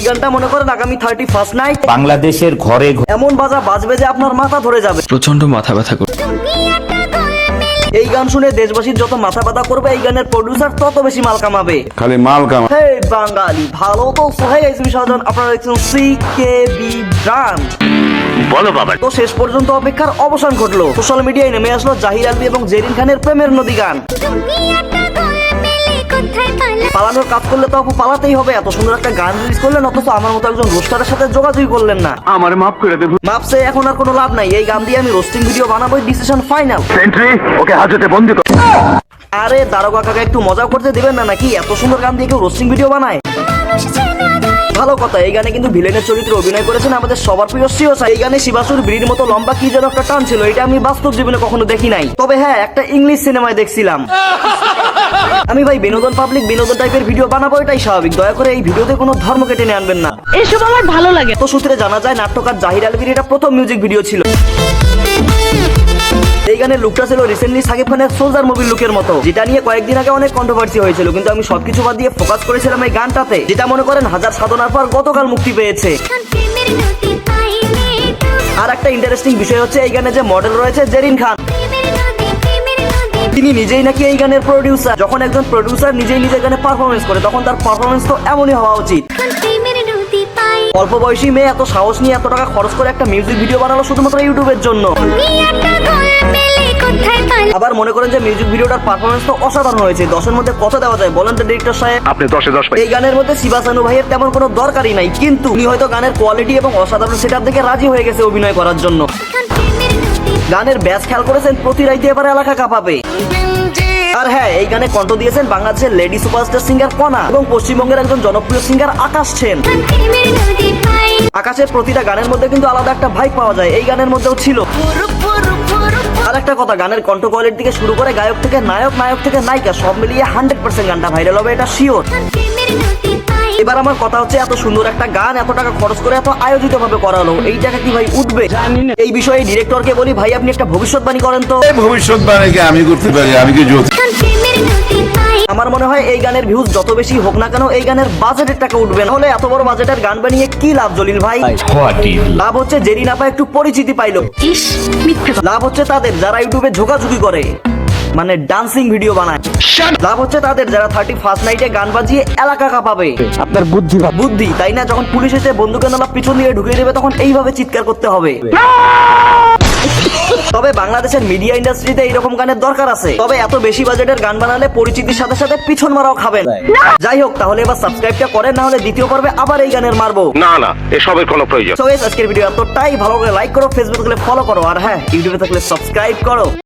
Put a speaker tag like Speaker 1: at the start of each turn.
Speaker 1: গানটা মনে করেন আগামী 31st নাইট
Speaker 2: বাংলাদেশের ঘরে
Speaker 1: এমন বাজা বাজবে যে আপনার মাথা ধরে যাবে।
Speaker 3: প্রচন্ড মাথা ব্যথা করে।
Speaker 1: এই গান শুনে দেশবাসীর যত মাথা ব্যথা করবে, এই গানের প্রডিউসার তত বেশি মাল কামাবে।
Speaker 4: খালি মাল কামা।
Speaker 1: হে বাঙালি ভালো তো সোহাই গাইস, আমি সাধারণ আপনারা দেখছেন সিকেবি ব্রান্ড।
Speaker 2: বলো বাবা।
Speaker 1: তো শেষ পর্যন্ত অপেক্ষার অবসান ঘটলো। সোশ্যাল মিডিয়ায় নেমে আসলো জাহির আলভী এবং জেরিন খানের প্রেমের নদী গান। পালানোর কাজ করলে তো আপু পালাতেই হবে। এত সুন্দর একটা গান রিলিজ করলেন, অথচ আমার মতো একজন রোস্টারের সাথে যোগাযোগ করলেন না।
Speaker 4: আমার মাফ করে দেব।
Speaker 1: মাপসে এখন আর কোনো লাভ নাই। এই গান দিয়ে আমি রোস্টিং ভিডিও বানাবোই, ডিসিশন ফাইনাল।
Speaker 4: সেন্ট্রি ওকে হাজতে বন্দি কর।
Speaker 1: আরে দারোগা কাকা একটু মজা করতে দিবেন না নাকি? এত সুন্দর গান দিয়ে কেউ রোস্টিং ভিডিও বানায়? ভালো কথা, এই গানে কিন্তু ভিলেনের চরিত্রে অভিনয় করেছেন আমাদের সবার প্রিয় সিওসা। এই গানে শিবাসুর ব্রির মতো লম্বা কি যেন একটা টান ছিল, এটা আমি বাস্তব জীবনে কখনো দেখি নাই। তবে হ্যাঁ, একটা ইংলিশ সিনেমায় দেখছিলাম। আমি ভাই বিনোদন পাবলিক বিনোদন টাইপের ভিডিও বানাবো, এটাই স্বাভাবিক। দয়া করে এই ভিডিওতে কোনো ধর্ম কেটে নিয়ে আনবেন না,
Speaker 5: এসব আমার ভালো লাগে।
Speaker 1: তো সূত্রে জানা যায় নাট্যকার জাহির আলভীর এটা প্রথম মিউজিক ভিডিও ছিল। এই গানের লুকটা ছিল রিসেন্টলি সাকিব খানের সোলজার মুভির লুকের মতো, যেটা নিয়ে কয়েকদিন আগে অনেক কন্ট্রোভার্সি হয়েছিল। কিন্তু আমি সবকিছু বাদ দিয়ে ফোকাস করেছিলাম এই গানটাতে, যেটা মনে করেন হাজার সাধনার পর গতকাল মুক্তি পেয়েছে। আর একটা ইন্টারেস্টিং বিষয় হচ্ছে এই গানে যে মডেল রয়েছে জেরিন খান, তিনি নিজেই নাকি এই গানের প্রডিউসার। যখন একজন প্রডিউসার নিজেই নিজের গানে পারফরমেন্স করে, তখন তার পারফরমেন্স তো এমনই হওয়া উচিত। অল্প বয়সী মেয়ে এত সাহস নিয়ে এত টাকা খরচ করে একটা মিউজিক ভিডিও বানালো শুধুমাত্র ইউটিউবের জন্য। আবার মনে করেন যে মিউজিক ভিডিওটার পারফরমেন্স তো অসাধারণ হয়েছে। 10-এর মধ্যে কত দেওয়া যায় বলেন তো ডিরেক্টর সাহেব?
Speaker 4: আপনি 10-এ 10 পাই।
Speaker 1: এই গানের মধ্যে শিবাসানু ভাইয়ের তেমন কোনো দরকারই নাই, কিন্তু উনি হয়তো গানের কোয়ালিটি এবং অসাধারণ সেটআপ দেখে রাজি হয়ে গেছে অভিনয় করার জন্য। গানের ব্যাস খেয়াল করেছেন, প্রতি রাইতে এবার এলাকা কাঁপাবে। আর হ্যাঁ, এই গানে কণ্ঠ দিয়েছেন বাংলাদেশের লেডি সুপারস্টার সিঙ্গার কণা এবং পশ্চিমবঙ্গের একজন জনপ্রিয় সিঙ্গার আকাশ সেন। আকাশের প্রতিটা গানের মধ্যে কিন্তু আলাদা একটা ভাইব পাওয়া যায়, এই গানের মধ্যেও ছিল। আর একটা কথা, গানের কণ্ঠ কোয়ালিটি থেকে শুরু করে গায়ক থেকে নায়ক, নায়ক থেকে নায়িকা সব মিলিয়ে 100% গানটা ভাইরাল হবে, এটা শিওর। এবার আমার কথা হচ্ছে, এত সুন্দর একটা গান এত টাকা খরচ করে এত আয়োজিত ভাবে করা হলো, এই টাকা কি ভাই উঠবে? এই বিষয়ে ডিরেক্টরকে বলি, ভাই আপনি একটা ভবিষ্যৎবাণী করেন তো।
Speaker 4: ভবিষ্যৎবাণী কি আমি করতে পারি? আমি কি জ্যোতি?
Speaker 1: আমার মনে হয় এই গানের ভিউজ যত বেশি হোক না কেন, এই গানের বাজেটের টাকা উঠবে না। হলে এত বড় বাজেটের গান বানিয়ে কি লাভ জলিল ভাই? লাভ হচ্ছে জেরিন আপা একটু পরিচিতি পাইলো, লাভ হচ্ছে তাদের যারা ইউটিউবে ঝোকাঝুকি করে, মানে ডান্সিং ভিডিও বানায়, লাভ হচ্ছে তাদের যারা 31st নাইটে গান বাজিয়ে এলাকা কাঁপাবে।
Speaker 2: আপনার
Speaker 1: বুদ্ধি তাই না? যখন পুলিশ এসে বন্দুকের নলা পিছন দিয়ে ঢুকিয়ে দেবে, তখন এইভাবে চিৎকার করতে হবে। তবে বাংলাদেশের মিডিয়া ইন্ডাস্ট্রিতে এইরকম গানের দরকার আছে। তবে এত বেশি বাজেটের গান বানালে পরিচিতির সাথে সাথে পিছন মারাও খাবেন। যাই হোক, তাহলে এবার সাবস্ক্রাইবটা করেন, না হলে দ্বিতীয় পর্বে আবার এই গানের মারবো।
Speaker 4: না না, এসবের কোনো প্রয়োজন।
Speaker 1: সো গাইস, আজকের ভিডিও এতটাই। ভালো করে লাইক করো, ফেসবুকে থাকলে ফলো করো, আর হ্যাঁ ইউটিউবে থাকলে সাবস্ক্রাইব করো।